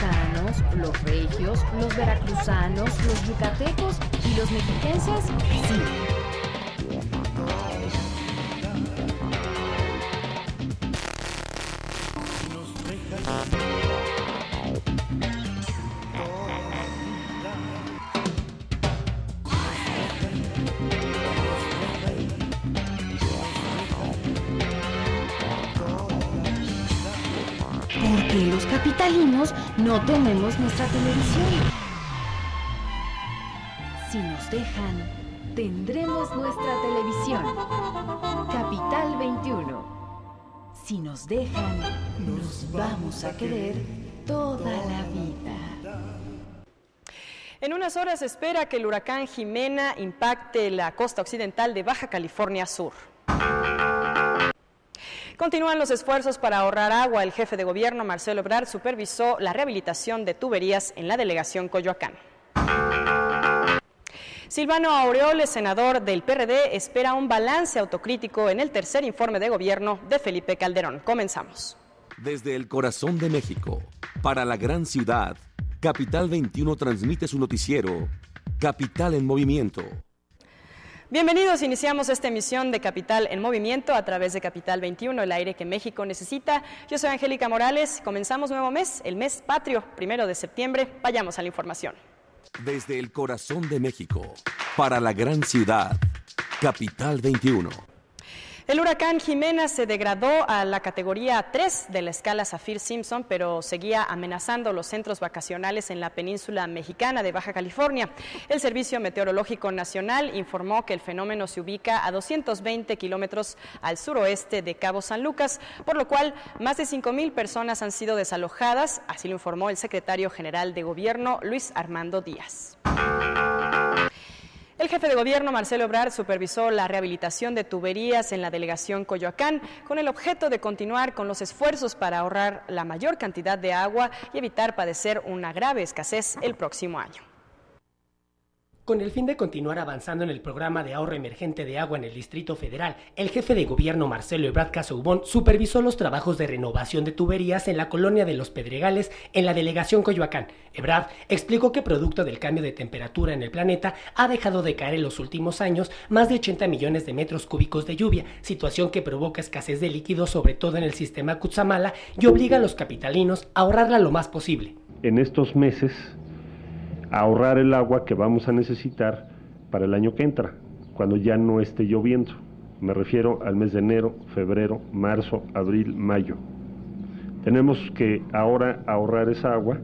oaxacanos, los regios, los veracruzanos, los yucatecos y los mexiquenses, sí. Porque los capitalinos no tenemos nuestra televisión. Si nos dejan, tendremos nuestra televisión. Capital 21. Si nos dejan, nos vamos a querer toda la vida. En unas horas se espera que el huracán Jimena impacte la costa occidental de Baja California Sur. Continúan los esfuerzos para ahorrar agua. El jefe de gobierno, Marcelo Ebrard, supervisó la rehabilitación de tuberías en la delegación Coyoacán. Silvano Aureoles, senador del PRD, espera un balance autocrítico en el tercer informe de gobierno de Felipe Calderón. Comenzamos. Desde el corazón de México, para la gran ciudad, Capital 21 transmite su noticiero, Capital en Movimiento. Bienvenidos, iniciamos esta emisión de Capital en Movimiento a través de Capital 21, el aire que México necesita. Yo soy Angélica Morales, comenzamos nuevo mes, el mes patrio, 1 de septiembre. Vayamos a la información. Desde el corazón de México, para la gran ciudad, Capital 21. El huracán Jimena se degradó a la categoría 3 de la escala Saffir-Simpson, pero seguía amenazando los centros vacacionales en la península mexicana de Baja California. El Servicio Meteorológico Nacional informó que el fenómeno se ubica a 220 kilómetros al suroeste de Cabo San Lucas, por lo cual más de 5,000 personas han sido desalojadas, así lo informó el secretario general de Gobierno, Luis Armando Díaz. El jefe de gobierno, Marcelo Ebrard, supervisó la rehabilitación de tuberías en la delegación Coyoacán con el objeto de continuar con los esfuerzos para ahorrar la mayor cantidad de agua y evitar padecer una grave escasez el próximo año. Con el fin de continuar avanzando en el programa de ahorro emergente de agua en el Distrito Federal, el jefe de gobierno Marcelo Ebrard Casaubon supervisó los trabajos de renovación de tuberías en la colonia de Los Pedregales, en la delegación Coyoacán. Ebrard explicó que producto del cambio de temperatura en el planeta ha dejado de caer en los últimos años más de 80 millones de metros cúbicos de lluvia, situación que provoca escasez de líquidos sobre todo en el sistema Cutzamala y obliga a los capitalinos a ahorrarla lo más posible. En estos meses ahorrar el agua que vamos a necesitar para el año que entra, cuando ya no esté lloviendo. Me refiero al mes de enero, febrero, marzo, abril, mayo. Tenemos que ahora ahorrar esa agua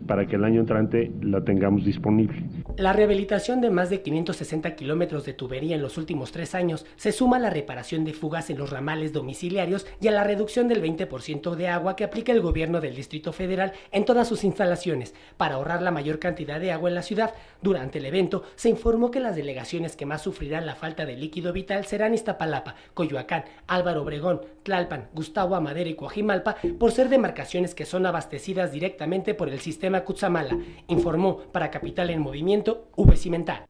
para que el año entrante la tengamos disponible. La rehabilitación de más de 560 kilómetros de tubería en los últimos 3 años se suma a la reparación de fugas en los ramales domiciliarios y a la reducción del 20% de agua que aplica el gobierno del Distrito Federal en todas sus instalaciones para ahorrar la mayor cantidad de agua en la ciudad. Durante el evento se informó que las delegaciones que más sufrirán la falta de líquido vital serán Iztapalapa, Coyoacán, Álvaro Obregón, Tlalpan, Gustavo Amadero y Coajimalpa, por ser demarcaciones que son abastecidas directamente por el sistema Cutzamala, informó para Capital en Movimiento, V. Cimental.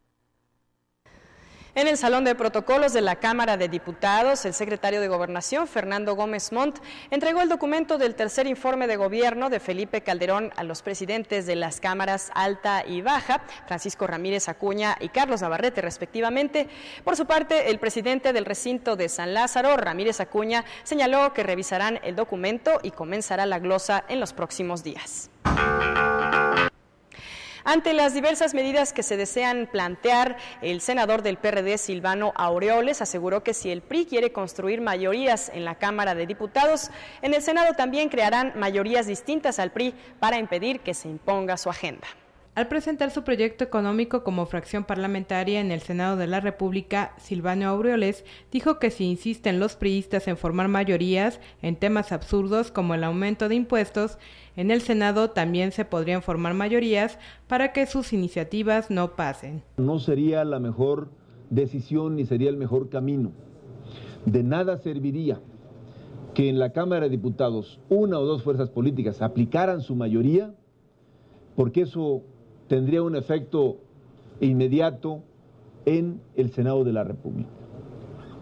En el Salón de Protocolos de la Cámara de Diputados, el secretario de Gobernación, Fernando Gómez Montt, entregó el documento del tercer informe de gobierno de Felipe Calderón a los presidentes de las cámaras alta y baja, Francisco Ramírez Acuña y Carlos Navarrete, respectivamente. Por su parte, el presidente del recinto de San Lázaro, Ramírez Acuña, señaló que revisarán el documento y comenzará la glosa en los próximos días. Ante las diversas medidas que se desean plantear, el senador del PRD, Silvano Aureoles, aseguró que si el PRI quiere construir mayorías en la Cámara de Diputados, en el Senado también crearán mayorías distintas al PRI para impedir que se imponga su agenda. Al presentar su proyecto económico como fracción parlamentaria en el Senado de la República, Silvano Aureoles dijo que si insisten los priistas en formar mayorías en temas absurdos como el aumento de impuestos, en el Senado también se podrían formar mayorías para que sus iniciativas no pasen. No sería la mejor decisión ni sería el mejor camino. De nada serviría que en la Cámara de Diputados una o dos fuerzas políticas aplicaran su mayoría, porque eso tendría un efecto inmediato en el Senado de la República.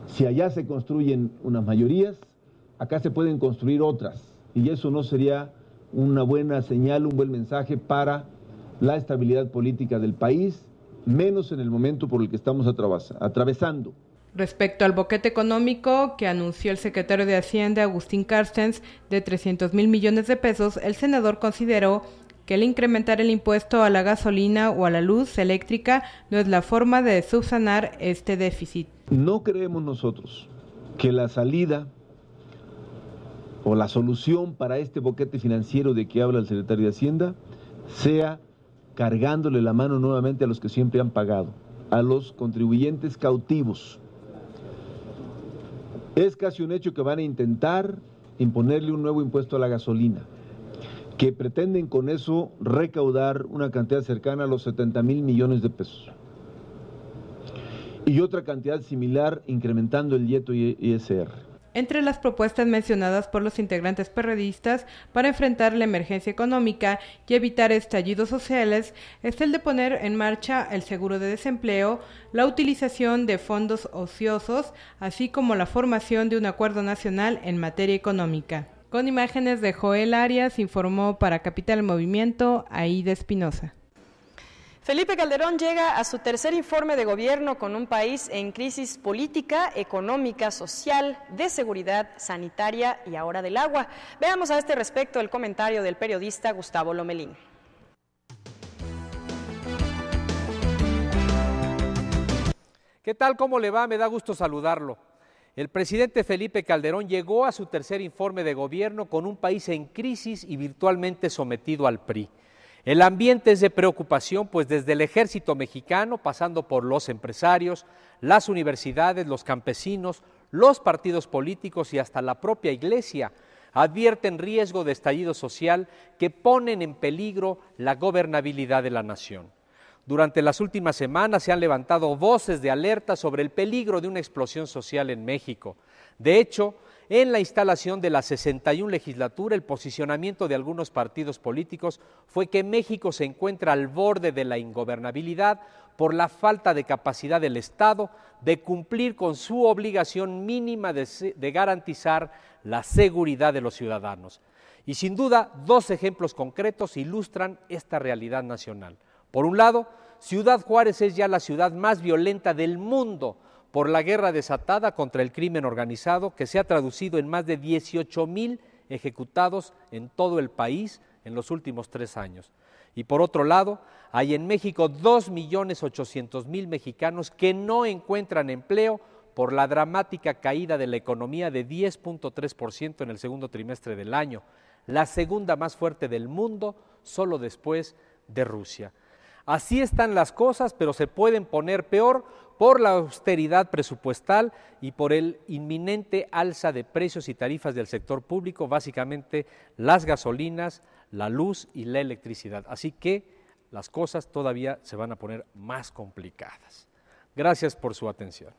Si allá se construyen unas mayorías, acá se pueden construir otras, y eso no sería una buena señal, un buen mensaje para la estabilidad política del país, menos en el momento por el que estamos atravesando. Respecto al boquete económico que anunció el secretario de Hacienda, Agustín Carstens, de 300,000 millones de pesos, el senador consideró que el incrementar el impuesto a la gasolina o a la luz eléctrica no es la forma de subsanar este déficit. No creemos nosotros que la salida o la solución para este boquete financiero de que habla el secretario de Hacienda sea cargándole la mano nuevamente a los que siempre han pagado, a los contribuyentes cautivos. Es casi un hecho que van a intentar imponerle un nuevo impuesto a la gasolina, que pretenden con eso recaudar una cantidad cercana a los 70,000 millones de pesos. Y otra cantidad similar incrementando el IETO y ISR. Entre las propuestas mencionadas por los integrantes perredistas para enfrentar la emergencia económica y evitar estallidos sociales está el de poner en marcha el seguro de desempleo, la utilización de fondos ociosos, así como la formación de un acuerdo nacional en materia económica. Con imágenes de Joel Arias, informó para Capital Movimiento, Aida Espinosa. Felipe Calderón llega a su tercer informe de gobierno con un país en crisis política, económica, social, de seguridad sanitaria y ahora del agua. Veamos a este respecto el comentario del periodista Gustavo Lomelín. ¿Qué tal? ¿Cómo le va? Me da gusto saludarlo. El presidente Felipe Calderón llegó a su tercer informe de gobierno con un país en crisis y virtualmente sometido al PRI. El ambiente es de preocupación, pues desde el ejército mexicano, pasando por los empresarios, las universidades, los campesinos, los partidos políticos y hasta la propia iglesia, advierten riesgo de estallido social que ponen en peligro la gobernabilidad de la nación. Durante las últimas semanas se han levantado voces de alerta sobre el peligro de una explosión social en México. De hecho, en la instalación de la 61 legislatura, el posicionamiento de algunos partidos políticos fue que México se encuentra al borde de la ingobernabilidad por la falta de capacidad del Estado de cumplir con su obligación mínima de garantizar la seguridad de los ciudadanos. Y sin duda, dos ejemplos concretos ilustran esta realidad nacional. Por un lado, Ciudad Juárez es ya la ciudad más violenta del mundo por la guerra desatada contra el crimen organizado, que se ha traducido en más de 18,000 ejecutados en todo el país en los últimos 3 años. Y por otro lado, hay en México 2,800,000 mexicanos que no encuentran empleo por la dramática caída de la economía de 10.3% en el segundo trimestre del año, la segunda más fuerte del mundo, solo después de Rusia. Así están las cosas, pero se pueden poner peor por la austeridad presupuestal y por el inminente alza de precios y tarifas del sector público, básicamente las gasolinas, la luz y la electricidad. Así que las cosas todavía se van a poner más complicadas. Gracias por su atención.